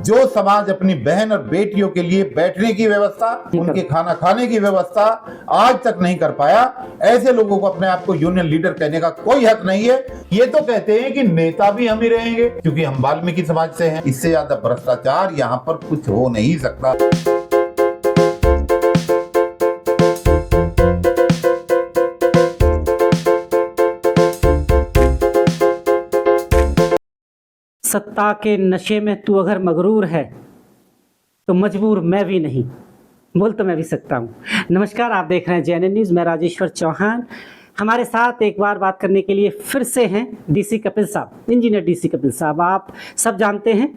जो समाज अपनी बहन और बेटियों के लिए बैठने की व्यवस्था, उनके खाना खाने की व्यवस्था आज तक नहीं कर पाया, ऐसे लोगों को अपने आप को यूनियन लीडर कहने का कोई हक नहीं है। ये तो कहते हैं कि नेता भी हम ही रहेंगे क्योंकि हम वाल्मीकि समाज से हैं। इससे ज्यादा भ्रष्टाचार यहाँ पर कुछ हो नहीं सकता। सत्ता के नशे में तू अगर मगरूर है तो मजबूर मैं भी नहीं, बोल तो मैं भी सकता हूँ। नमस्कार, आप देख रहे हैं JNN न्यूज़। मैं राजेश्वर चौहान। हमारे साथ एक बार बात करने के लिए फिर से हैं DC कपिल साहब, इंजीनियर DC कपिल साहब। आप सब जानते हैं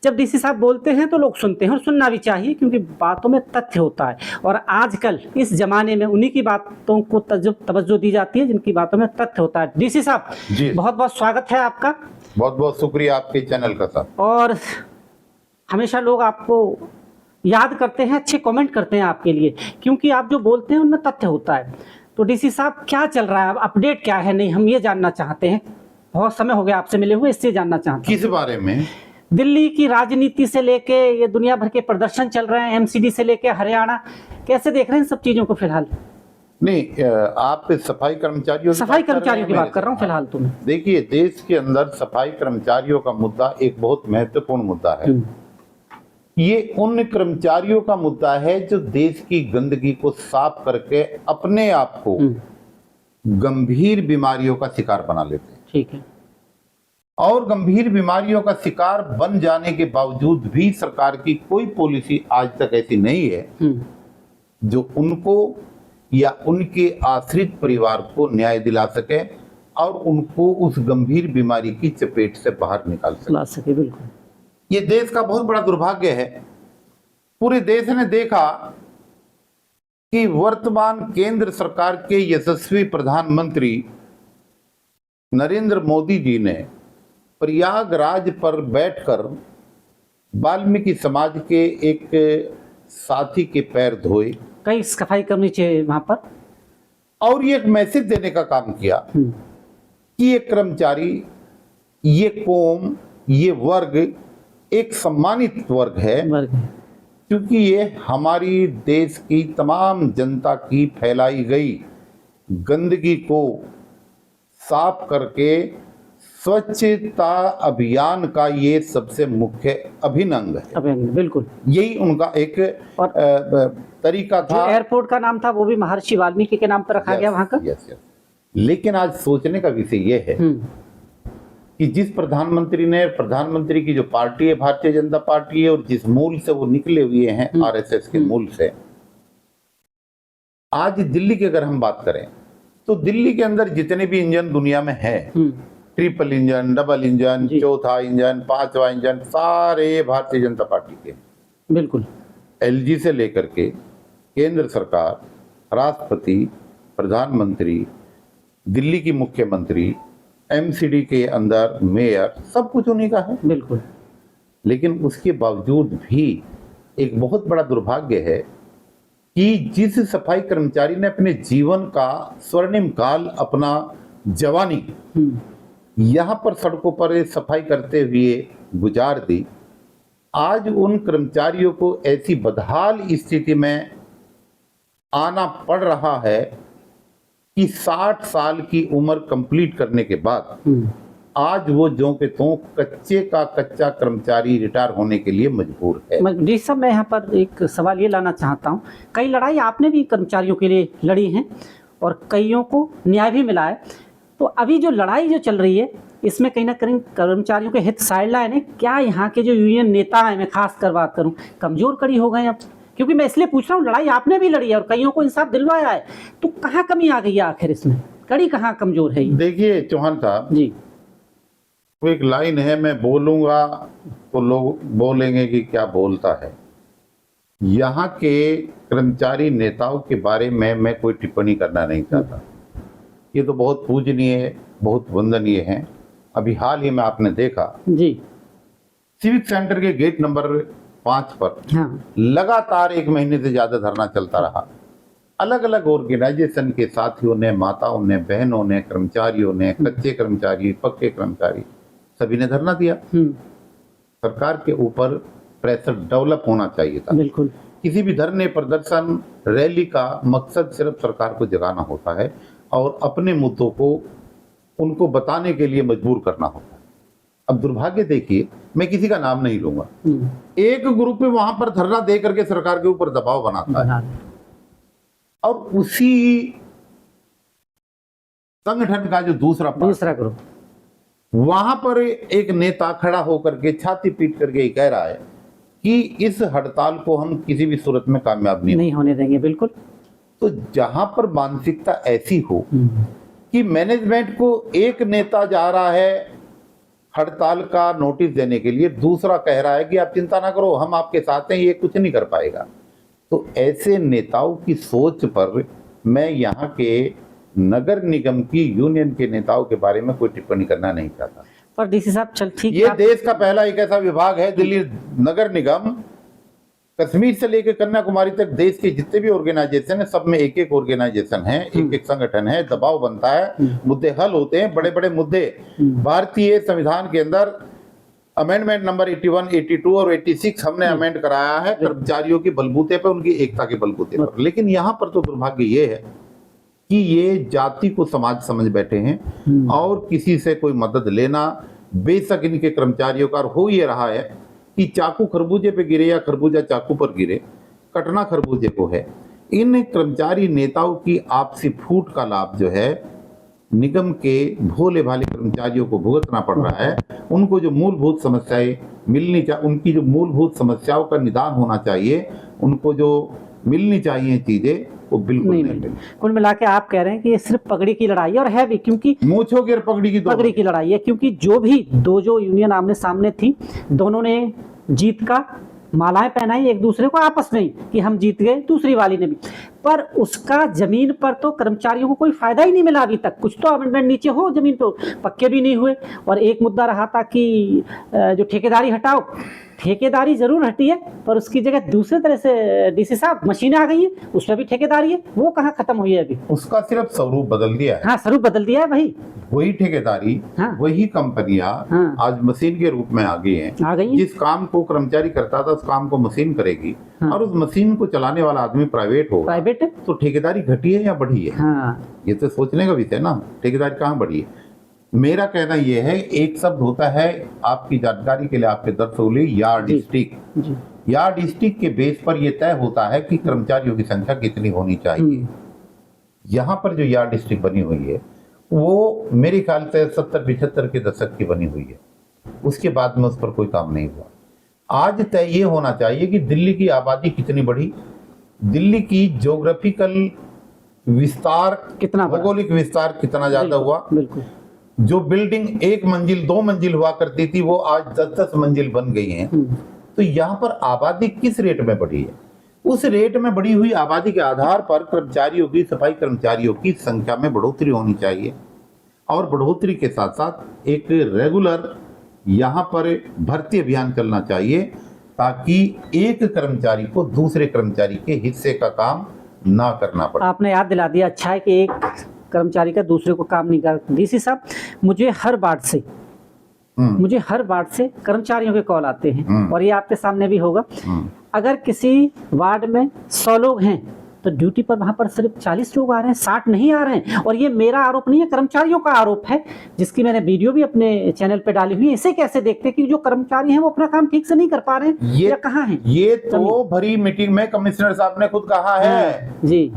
जब DC साहब बोलते हैं तो लोग सुनते हैं और सुनना भी चाहिए क्योंकि बातों में तथ्य होता है। और आजकल इस ज़माने में उन्हीं की बातों को तवज्जो दी जाती है जिनकी बातों में तथ्य होता है। DC साहब जी, बहुत बहुत स्वागत है आपका। बहुत बहुत शुक्रिया आपके चैनल का साहब। और हमेशा लोग आपको याद करते हैं, अच्छे कमेंट करते हैं आपके लिए क्योंकि आप जो बोलते हैं उनमें तथ्य होता है। तो DC साहब क्या चल रहा है, अपडेट क्या है? नहीं, हम ये जानना चाहते हैं, बहुत समय हो गया आपसे मिले हुए, इससे जानना चाहते हैं। किस बारे में? दिल्ली की राजनीति से लेके ये दुनिया भर के प्रदर्शन चल रहे हैं, MCD से लेके हरियाणा, कैसे देख रहे हैं इन सब चीजों को फिलहाल? नहीं, आप सफाई कर्मचारियों की बात कर रहा हूँ फिलहाल। तो देखिए, देश के अंदर सफाई कर्मचारियों का मुद्दा एक बहुत महत्वपूर्ण मुद्दा है। ये उन कर्मचारियों का मुद्दा है जो देश की गंदगी को साफ करके अपने आप को गंभीर बीमारियों का शिकार बना लेते हैं। ठीक है। और गंभीर बीमारियों का शिकार बन जाने के बावजूद भी सरकार की कोई पॉलिसी आज तक ऐसी नहीं है जो उनको या उनके आश्रित परिवार को न्याय दिला सके और उनको उस गंभीर बीमारी की चपेट से बाहर निकाल सके। बिल्कुल, ये देश का बहुत बड़ा दुर्भाग्य है। पूरे देश ने देखा कि वर्तमान केंद्र सरकार के यशस्वी प्रधानमंत्री नरेंद्र मोदी जी ने प्रयागराज पर बैठकर वाल्मीकि समाज के एक साथी के पैर धोए, कई सफाई करनी चाहिए वहां पर, और ये एक मैसेज देने का काम किया कि ये कर्मचारी, ये कौम, ये वर्ग एक सम्मानित वर्ग है क्योंकि ये हमारी देश की तमाम जनता की फैलाई गई गंदगी को साफ करके स्वच्छता अभियान का ये सबसे मुख्य अभिनंग है। बिल्कुल, यही उनका एक तरीका था। एयरपोर्ट का नाम था वो भी महर्षि वाल्मीकि के नाम पर रखा गया वहां का। लेकिन आज सोचने का विषय ये है कि जिस प्रधानमंत्री की जो पार्टी है भारतीय जनता पार्टी है और जिस मूल से वो निकले हुए हैं RSS के मूल से, आज दिल्ली की अगर हम बात करें तो दिल्ली के अंदर जितने भी इंजन दुनिया में है, ट्रिपल इंजन, डबल इंजन, चौथा इंजन, पांचवा इंजन, सारे भारतीय जनता पार्टी के। बिल्कुल, LG से लेकर के केंद्र सरकार, राष्ट्रपति, प्रधानमंत्री, दिल्ली की मुख्यमंत्री, MCD के अंदर मेयर, सब कुछ उन्हीं का है। बिल्कुल, लेकिन उसके बावजूद भी एक बहुत बड़ा दुर्भाग्य है कि जिस सफाई कर्मचारी ने अपने जीवन का स्वर्णिम काल, अपना जवानी यहाँ पर सड़कों पर सफाई करते हुए गुजार दी, आज उन कर्मचारियों को ऐसी बदहाल स्थिति में आना पड़ रहा है कि 60 साल की उम्र कंप्लीट करने के बाद आज वो जो के तो कच्चे का कच्चा कर्मचारी रिटायर होने के लिए मजबूर है। जी साहब, मैं यहाँ पर एक सवाल ये लाना चाहता हूँ, कई लड़ाई आपने भी कर्मचारियों के लिए लड़ी हैं और कईयों को न्याय भी मिला है। तो अभी जो लड़ाई जो चल रही है इसमें कहीं ना कहीं कर्मचारियों के हित साइडलाइन है। क्या यहाँ के जो यूनियन नेता हैं, मैं खास कर बात करूँ, कमजोर कड़ी हो गए अब? क्योंकि मैं इसलिए पूछ रहा हूँ, लड़ाई आपने भी लड़ी है और कईयों को इंसाफ दिलवाया है, तो कहाँ कमी आ गई है आखिर इसमें? कड़ी कहाँ कमजोर है? देखिए चौहान साहब जी, वो एक लाइन है, मैं बोलूंगा तो लोग बोलेंगे कि क्या बोलता है। यहाँ के कर्मचारी नेताओं के बारे में मैं कोई टिप्पणी करना नहीं चाहता। ये तो बहुत पूजनीय, बहुत वंदनीय है। अभी हाल ही में आपने देखा जी, सिविक सेंटर के गेट नंबर 5 पर लगातार 1 महीने से ज्यादा धरना चलता रहा। अलग अलग ऑर्गेनाइजेशन के साथियों ने, माताओं ने, बहनों ने, कर्मचारियों ने, कच्चे कर्मचारी, पक्के कर्मचारी, सभी ने धरना दिया। सरकार के ऊपर प्रेशर डेवलप होना चाहिए था। बिल्कुल। किसी भी धरने, प्रदर्शन, रैली का मकसद सिर्फ सरकार को जगाना होता है और अपने मुद्दों को उनको बताने के लिए मजबूर करना होता है। अब दुर्भाग्य देखिए, मैं किसी का नाम नहीं लूंगा, एक ग्रुप में वहां पर धरना दे करके सरकार के ऊपर दबाव बनाता है और उसी संगठन का जो दूसरा ग्रुप वहां पर एक नेता खड़ा होकर के छाती पीट करके ये कह रहा है कि इस हड़ताल को हम किसी भी सूरत में कामयाब नहीं होने देंगे। बिल्कुल। तो जहां पर मानसिकता ऐसी हो कि मैनेजमेंट को एक नेता जा रहा है हड़ताल का नोटिस देने के लिए, दूसरा कह रहा है कि आप चिंता ना करो, हम आपके साथ हैं, ये कुछ नहीं कर पाएगा, तो ऐसे नेताओं की सोच पर मैं यहाँ के नगर निगम की यूनियन के नेताओं के बारे में कोई टिप्पणी करना नहीं चाहता। पर डीसी साहब, चल ठीक है, ये देश का पहला एक ऐसा विभाग है, दिल्ली नगर निगम, कश्मीर से लेकर कन्याकुमारी तक देश के जितने भी ऑर्गेनाइजेशन है, सब में एक एक ऑर्गेनाइजेशन है, एक एक संगठन है, दबाव बनता है, मुद्दे हल होते हैं, बड़े बड़े मुद्दे। भारतीय संविधान के अंदर अमेंडमेंट नंबर 81, 82 और 86 हमने अमेंड कराया है कर्मचारियों के बलबूते पर, उनकी एकता के बलबूते पर। लेकिन यहाँ पर तो दुर्भाग्य ये है कि ये जाति को समाज समझ बैठे हैं और किसी से कोई मदद लेना, बेशक इनके कर्मचारियों का हो ये रहा है कि चाकू खरबूजे पे गिरे या खरबूजा चाकू पर गिरे, कटना खरबूजे को है। इन कर्मचारी नेताओं की आपसी फूट का लाभ जो है निगम के भोले भाले कर्मचारियों को भुगतना पड़ रहा है। उनको जो मूलभूत समस्याएं मिलनी चाहिए, उनकी जो मूलभूत समस्याओं का निदान होना चाहिए, उनको जो मिलनी चाहिए चीजें, वो बिल्कुल नहीं मिली। कुल मिला के आप कह रहे हैं कि ये सिर्फ पगड़ी की लड़ाई है, और है भी, क्योंकि मूंछों की और पगड़ी की लड़ाई है, क्योंकि जो यूनियन आमने सामने थी, दोनों ने जीत का मालाएं पहनाई एक दूसरे को आपस में ही कि हम जीत गए, दूसरी वाली ने भी, पर उसका जमीन पर तो कर्मचारियों को कोई फायदा ही नहीं मिला अभी तक। कुछ तो अमेंडमेंट नीचे हो, जमीन पर पक्के भी नहीं हुए। और एक मुद्दा रहा था कि जो ठेकेदारी हटाओ, ठेकेदारी जरूर हटी है, पर उसकी जगह दूसरे तरह से डीसी साहब मशीनें आ गई है, उसमें भी ठेकेदारी है, वो कहाँ खत्म हुई है अभी? उसका सिर्फ स्वरूप बदल दिया है। हाँ, स्वरूप बदल दिया है भाई। वही ठेकेदारी, हाँ, वही कंपनियां आज मशीन के रूप में आ गई हैं। जिस काम को कर्मचारी करता था उस काम को मशीन करेगी। हाँ। और उस मशीन को चलाने वाला आदमी प्राइवेट होगा। प्राइवेट है तो ठेकेदारी घटी है या बढ़ी है? हाँ। ये तो सोचने का विषय ना, ठेकेदारी कहाँ बढ़ी है। मेरा कहना यह है, एक शब्द होता है आपकी जानकारी के लिए, आपके दर्शकों के लिए, यार्डस्टिक। यार्डस्टिक के बेस पर यह तय होता है कि कर्मचारियों की संख्या कितनी होनी चाहिए। यहाँ पर जो यार्डस्टिक बनी हुई है वो मेरे ख्याल से 70-75 के दशक की बनी हुई है। उसके बाद में उस पर कोई काम नहीं हुआ। आज तय ये होना चाहिए कि दिल्ली की आबादी कितनी बढ़ी, दिल्ली की ज्योग्राफिकल विस्तार कितना, भौगोलिक विस्तार कितना ज्यादा हुआ। बिल्कुल। जो बिल्डिंग 1 मंजिल 2 मंजिल हुआ करती थी वो आज 10-10 मंजिल बन गई हैं। तो यहाँ पर आबादी किस रेट में बढ़ी है, उस रेट में बढ़ी हुई आबादी के आधार पर कर्मचारियों की, सफाई कर्मचारियों की संख्या में बढ़ोतरी होनी चाहिए। और बढ़ोतरी के साथ साथ एक रेगुलर यहाँ पर भर्ती अभियान चलना चाहिए, ताकि एक कर्मचारी को दूसरे कर्मचारी के हिस्से का काम ना करना पड़े। आपने याद दिला दिया, अच्छा है कि एक कर्मचारी का दूसरे को काम नहीं कर। डीसी साहब, मुझे हर वार्ड से कर्मचारियों के कॉल आते हैं, और ये आपके सामने भी होगा। अगर किसी वार्ड में 100 लोग हैं तो ड्यूटी पर वहां पर सिर्फ 40 लोग आ रहे हैं, 60 नहीं आ रहे हैं। और ये मेरा आरोप नहीं है, कर्मचारियों का आरोप है, जिसकी मैंने वीडियो भी अपने चैनल पे डाली हुई है। इसे कैसे देखते कि जो कर्मचारी हैं वो अपना काम ठीक से नहीं कर पा रहे हैं, ये कहाँ है? ये तो भरी मीटिंग में कमिश्नर साहब ने खुद कहा है जी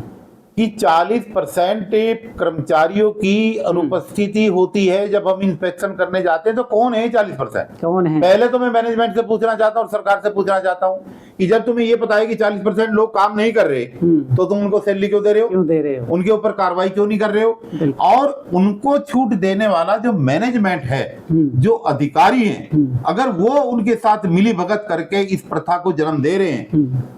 कि 40% कर्मचारियों की अनुपस्थिति होती है जब हम इंस्पेक्शन करने जाते हैं। तो कौन है 40%? कौन है? पहले तो मैं मैनेजमेंट से पूछना चाहता हूँ और सरकार से पूछना चाहता हूँ कि जब तुम्हें ये पता है कि 40% लोग काम नहीं कर रहे, तो तुम उनको सैलरी क्यों दे रहे हो? उनके ऊपर कार्रवाई क्यों नहीं कर रहे हो? और उनको छूट देने वाला जो मैनेजमेंट है, जो अधिकारी हैं, अगर वो उनके साथ मिली भगत करके इस प्रथा को जन्म दे रहे हैं,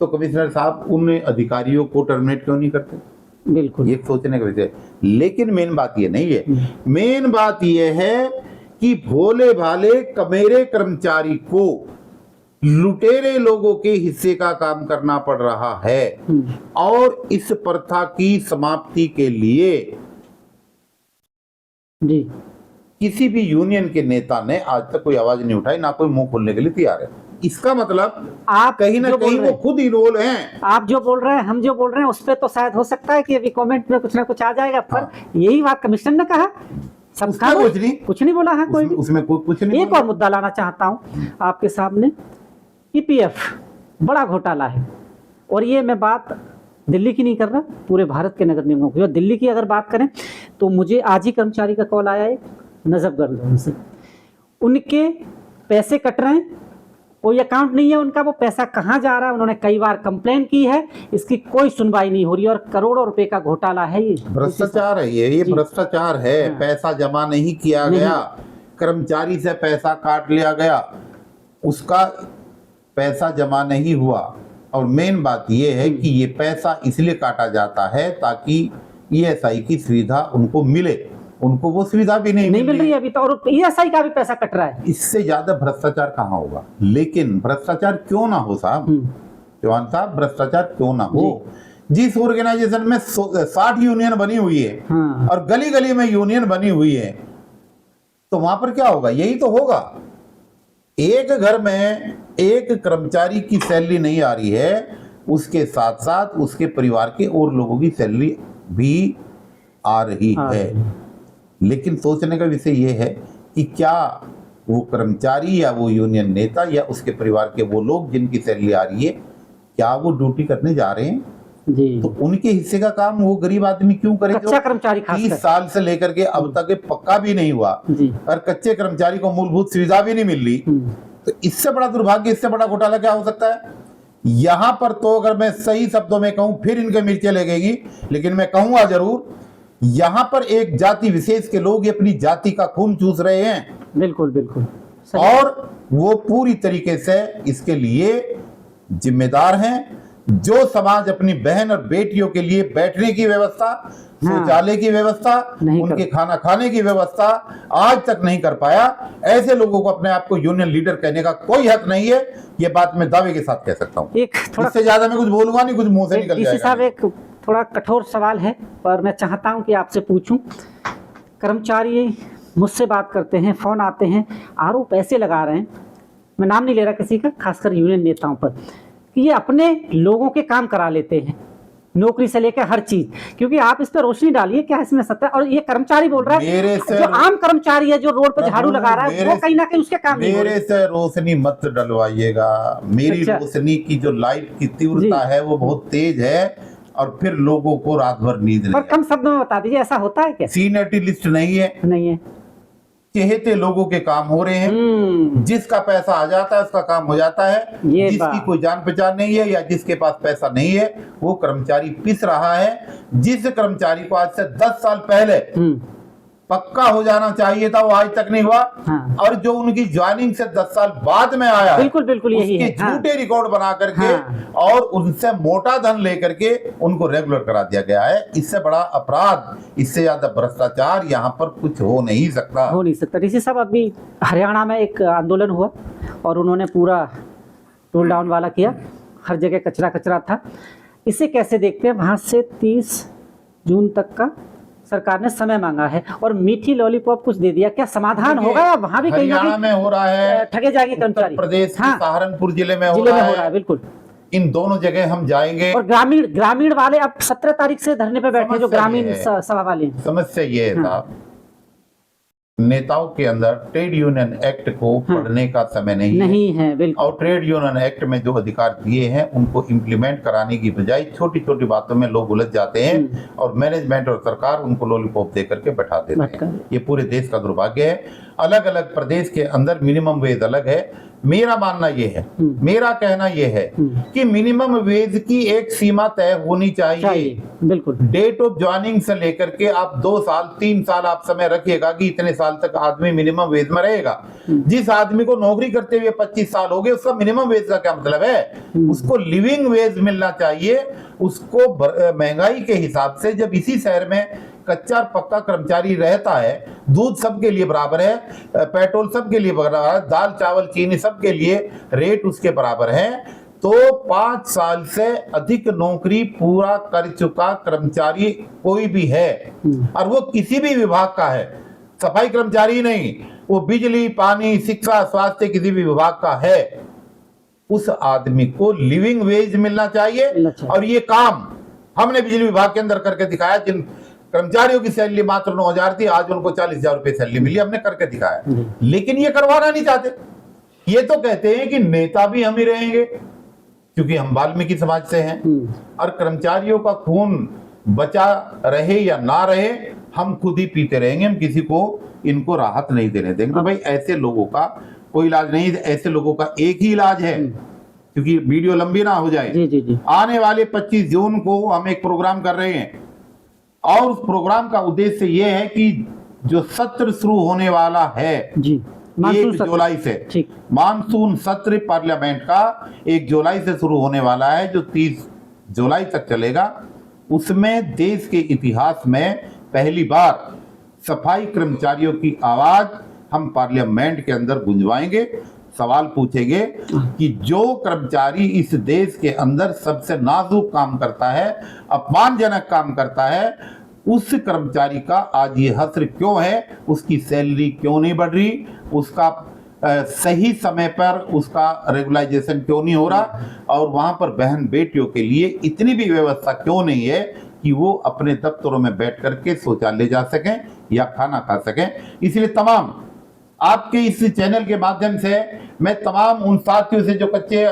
तो कमिश्नर साहब उन अधिकारियों को टर्मिनेट क्यों नहीं करते? बिल्कुल, ये सोचने का विषय। लेकिन मेन बात ये नहीं है, मेन बात ये है कि भोले भाले कमेरे कर्मचारी को लुटेरे लोगों के हिस्से का काम करना पड़ रहा है। और इस प्रथा की समाप्ति के लिए जी किसी भी यूनियन के नेता ने आज तक कोई आवाज नहीं उठाई, ना कोई मुंह खोलने के लिए तैयार है। इसका मतलब आप कहीं ना जो बोल कहीं रहे वो खुद इन्वॉल्व हैं। आप जो बोल रहे हैं, हम जो बोल रहे हैं, उस पर तो शायद हो सकता है कि अभी कमेंट में कुछ ना कुछ आ जाएगा, पर यही बात कमिश्नर ने कहा, उसमें कुछ नहीं बोला है कोई भी। उसमें कुछ नहीं एक और मुद्दा लाना चाहता हूं आपके सामने। ईपीएफ बड़ा घोटाला है, और ये मैं बात दिल्ली की नहीं कर रहा, पूरे भारत के नगर निगमों की। और दिल्ली की अगर बात करें तो मुझे आज ही कर्मचारी का कॉल आया है नजफगढ़ से, उनके पैसे कट रहे हैं, कोई अकाउंट नहीं है उनका, वो पैसा कहाँ जा रहा है, उन्होंने कई बार कंप्लेन की है, इसकी कोई सुनवाई नहीं हो रही, और करोड़ों रुपए का घोटाला है। ये भ्रष्टाचार है, ये भ्रष्टाचार है। हाँ। पैसा जमा नहीं किया गया, कर्मचारी से पैसा काट लिया गया, उसका पैसा जमा नहीं हुआ। और मेन बात ये है कि ये पैसा इसलिए काटा जाता है ताकि ईएसआई की सुविधा उनको मिले, उनको वो सुविधा भी नहीं मिल रही है अभी तो, और ईएसआई का भी पैसा कट रहा है। इससे ज्यादा भ्रष्टाचार कहाँ होगा? लेकिन भ्रष्टाचार क्यों ना हो साहब, चौहान साहब, भ्रष्टाचार क्यों ना हो? जिस ऑर्गेनाइजेशन में 60 यूनियन बनी हुई है, हाँ। और गली गली में यूनियन बनी हुई है, तो वहां पर क्या होगा? यही तो होगा। एक घर में एक कर्मचारी की सैलरी नहीं आ रही है, उसके साथ साथ उसके परिवार के और लोगों की सैलरी भी आ रही है। लेकिन सोचने का विषय यह है कि क्या वो कर्मचारी या वो यूनियन नेता या उसके परिवार के वो लोग जिनकी सैलरी आ रही है, क्या वो ड्यूटी करने जा रहे हैं? जी। तो उनके हिस्से का काम वो गरीब आदमी क्यों करे? कच्चा कर्मचारी 30 साल से लेकर के अब तक पक्का भी नहीं हुआ, और कच्चे कर्मचारी को मूलभूत सुविधा भी नहीं मिल रही, तो इससे बड़ा दुर्भाग्य, इससे बड़ा घोटाला क्या हो सकता है? यहां पर तो अगर मैं सही शब्दों में कहूं फिर इनके मिर्चें लगेगी, लेकिन मैं कहूंगा जरूर, यहां पर एक जाति विशेष के लोग अपनी जाति का खून चूस रहे हैं। बिल्कुल बिल्कुल। और वो पूरी तरीके से इसके लिए जिम्मेदार हैं। जो समाज अपनी बहन और बेटियों के लिए बैठने की व्यवस्था, शौचालय की व्यवस्था, उनके खाना खाने की व्यवस्था आज तक नहीं कर पाया, ऐसे लोगों को अपने आप को यूनियन लीडर कहने का कोई हक नहीं है। ये बात मैं दावे के साथ कह सकता हूँ। इससे ज्यादा मैं कुछ बोलूंगा नहीं, कुछ मुंह से निकल जाएगा। साहब, एक थोड़ा कठोर सवाल है, पर मैं चाहता हूं कि आपसे पूछूं। कर्मचारी मुझसे बात करते हैं, फोन आते हैं, आरओ पैसे लगा रहे हैं, मैं नाम नहीं ले रहा किसी का, खासकर यूनियन नेताओं पर, कि ये अपने लोगों के काम करा लेते हैं, नौकरी से लेकर हर चीज। क्योंकि आप इस पर रोशनी डालिए, क्या इसमें सत्य है? और ये कर्मचारी बोल रहा है, जो आम कर्मचारी है, जो रोड पर झाड़ू लगा रहा है, वो कहीं ना कहीं उसके काम मेरे से रोशनी मत डलवाइएगा। मेरी रोशनी की जो लाइट की तीव्रता है वो बहुत तेज है, और फिर लोगों को रात भर नींद नहीं। पर कम शब्दों में बता दीजिए, ऐसा होता है क्या? सीनियरिटी लिस्ट नहीं है, नहीं है, चहेते लोगों के काम हो रहे हैं। जिसका पैसा आ जाता है उसका काम हो जाता है, जिसकी कोई जान पहचान नहीं है या जिसके पास पैसा नहीं है वो कर्मचारी पिस रहा है। जिस कर्मचारी को आज से 10 साल पहले पक्का हो जाना चाहिए था वो आज तक नहीं हुआ। और जो उनकी ज्वाइनिंग से 10 साल बाद में आया, बिल्कुल बिल्कुल यही है, झूठे रिकॉर्ड बना करके और उनसे मोटा धन लेकर के उनको रेगुलर करा दिया गया है। इससे बड़ा अपराध, इससे ज्यादा भ्रष्टाचार यहाँ पर कुछ हो नहीं सकता। ऋषि साहब, अभी हरियाणा में एक आंदोलन हुआ और उन्होंने पूरा टूल डाउन वाला किया, हर जगह कचरा कचरा था। इसे कैसे देखते हैं? वहां से 30 जून तक का सरकार ने समय मांगा है और मीठी लॉलीपॉप कुछ दे दिया, क्या समाधान होगा? या वहां भी कहीं हरियाणा में हो रहा है, ठगे जाएंगे कर्मचारी। प्रदेश के सहारनपुर जिले में हो रहा है, बिल्कुल। इन दोनों जगह हम जाएंगे। और ग्रामीण वाले अब 17 तारीख से धरने पे बैठे, जो ग्रामीण सभा वाले। समस्या ये है साहब, नेताओं के अंदर ट्रेड यूनियन एक्ट को पढ़ने का समय नहीं है। बिल्कुल। और ट्रेड यूनियन एक्ट में जो अधिकार दिए हैं उनको इम्प्लीमेंट कराने की बजाय छोटी छोटी बातों में लोग उलझ जाते हैं और मैनेजमेंट और सरकार उनको लॉलीपॉप दे करके बैठा देते हैं। ये पूरे देश का दुर्भाग्य है। अलग अलग प्रदेश के अंदर मिनिमम वेज अलग है। मेरा मानना ये है, मेरा कहना ये है कि मिनिमम वेज की एक सीमा तय होनी चाहिए। बिल्कुल। डेट ऑफ ज्वाइनिंग से लेकर के आप 2 साल 3 साल आप समय रखिएगा कि इतने साल तक आदमी मिनिमम वेज में रहेगा। जिस आदमी को नौकरी करते हुए 25 साल हो गए उसका मिनिमम वेज का क्या मतलब है? उसको लिविंग वेज मिलना चाहिए। उसको महंगाई के हिसाब से, जब इसी शहर में कच्चा और पक्का कर्मचारी रहता है, दूध सबके लिए बराबर है, पेट्रोल सबके लिए बराबर है, दाल चावल चीनी सबके लिए रेट उसके बराबर है, तो 5 साल से अधिक नौकरी पूरा कर चुका कर्मचारी कोई भी है और वो किसी भी विभाग का है, सफाई कर्मचारी नहीं, वो बिजली, पानी, शिक्षा, स्वास्थ्य किसी भी विभाग का है, उस आदमी को लिविंग वेज मिलना चाहिए। और ये काम हमने बिजली विभाग के अंदर करके दिखाया। जिन कर्मचारियों की सैलरी मात्र 9,000 थी, आज उनको 40,000 रुपए सैलरी मिली, हमने करके दिखाया। लेकिन ये करवाना नहीं चाहते। ये तो कहते हैं कि नेता भी हम ही रहेंगे, क्योंकि हम वाल्मीकि समाज से हैं, और कर्मचारियों का खून बचा रहे या ना रहे, हम खुद ही पीते रहेंगे, हम किसी को इनको राहत नहीं देने देंगे। तो भाई ऐसे लोगों का कोई इलाज नहीं, ऐसे लोगों का एक ही इलाज है, क्योंकि वीडियो लंबी ना हो जाए। जी। आने वाले 25 जून को हम एक प्रोग्राम कर रहे हैं, और उस प्रोग्राम का उद्देश्य यह है कि जो सत्र शुरू होने वाला है जी, 1 जुलाई से, मानसून सत्र पार्लियामेंट का 1 जुलाई से शुरू होने वाला है, जो 30 जुलाई तक चलेगा। उसमें देश के इतिहास में पहली बार सफाई कर्मचारियों की आवाज हम पार्लियामेंट के अंदर गुंजवाएंगे। सवाल पूछेंगे कि जो कर्मचारी इस देश के अंदर सबसे नाजुक काम करता है, अपमानजनक काम करता है, उस कर्मचारी का आज ये हश्र क्यों है, उसकी सैलरी क्यों नहीं बढ़ रही, उसका सही समय पर उसका रेगुलाइजेशन क्यों नहीं हो रहा, और वहां पर बहन बेटियों के लिए इतनी भी व्यवस्था क्यों नहीं है कि वो अपने दफ्तरों में बैठ करके शौचालय जा सकें या खाना खा सकें। इसलिए तमाम आपके इस चैनल के माध्यम से मैं तमाम उन साथियों से जो कच्चे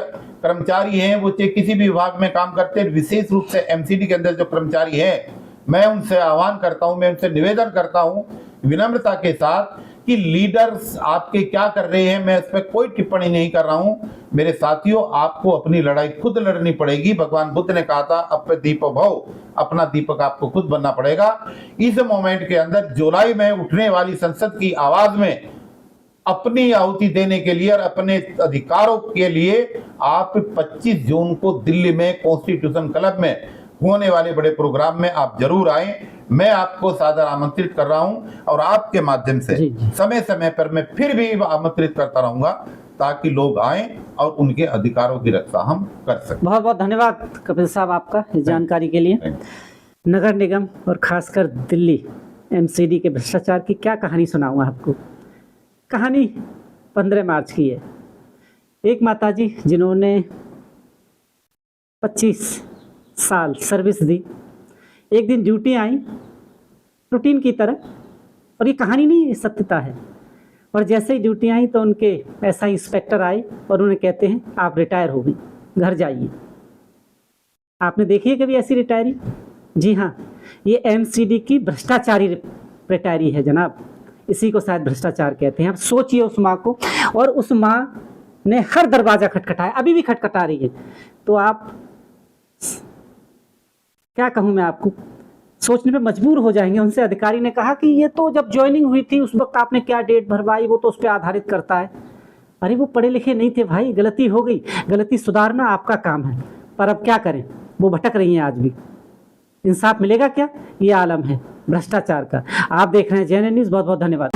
कर्मचारी हैं, वो चाहे किसी भी विभाग में काम करते हैं, विशेष रूप से एमसीडी के अंदर जो कर्मचारी हैं, मैं उनसे आह्वान करता हूं, मैं उनसे निवेदन करता हूं विनम्रता के साथ कि लीडर्स आपके क्या कर रहे हैं, मैं इस पर कोई टिप्पणी नहीं कर रहा हूं। मेरे साथियों, आपको अपनी लड़ाई खुद लड़नी पड़ेगी। भगवान बुद्ध ने कहा था, अपने दीपक भव, अपना दीपक आपको खुद बनना पड़ेगा। इस मोमेंट के अंदर जुलाई में उठने वाली संसद की आवाज में अपनी आहुति देने के लिए और अपने अधिकारों के लिए आप 25 जून को दिल्ली में कॉन्स्टिट्यूशन क्लब में होने वाले बड़े प्रोग्राम में आप जरूर आएं। मैं आपको सादर आमंत्रित कर रहा हूं, और आपके माध्यम से समय समय पर मैं फिर भी आमंत्रित करता रहूंगा, ताकि लोग आएं और उनके अधिकारों की रक्षा हम कर सकें। बहुत बहुत धन्यवाद कपिल साहब आपका इस जानकारी के लिए। नगर निगम और खासकर दिल्ली एमसीडी के भ्रष्टाचार की क्या कहानी सुनाऊंगा आपको। कहानी 15 मार्च की है। एक माताजी जिन्होंने 25 साल सर्विस दी, एक दिन ड्यूटी आई रूटीन की तरह, और ये कहानी नहीं, ये सत्यता है। और जैसे ही ड्यूटी आई तो उनके एसआई इंस्पेक्टर आए और उन्हें कहते हैं आप रिटायर हो गई, घर जाइए। आपने देखी है कभी ऐसी रिटायरी? जी हाँ, ये एमसीडी की भ्रष्टाचारी रिटायरी है जनाब, इसी को शायद भ्रष्टाचार कहते हैं। आप सोचिए उस माँ को, और उस माँ ने हर दरवाजा खटखटाया, अभी भी खटखटा रही है। तो आप क्या कहूँ मैं आपको, सोचने पे मजबूर हो जाएंगे। उनसे अधिकारी ने कहा कि ये तो जब ज्वाइनिंग हुई थी उस वक्त आपने क्या डेट भरवाई, वो तो उस पर आधारित करता है। अरे वो पढ़े लिखे नहीं थे भाई, गलती हो गई, गलती सुधारना आपका काम है, पर अब क्या करें, वो भटक रही हैं आज भी। इंसाफ मिलेगा क्या? ये आलम है भ्रष्टाचार का। आप देख रहे हैं जेएनएन न्यूज़। बहुत बहुत धन्यवाद।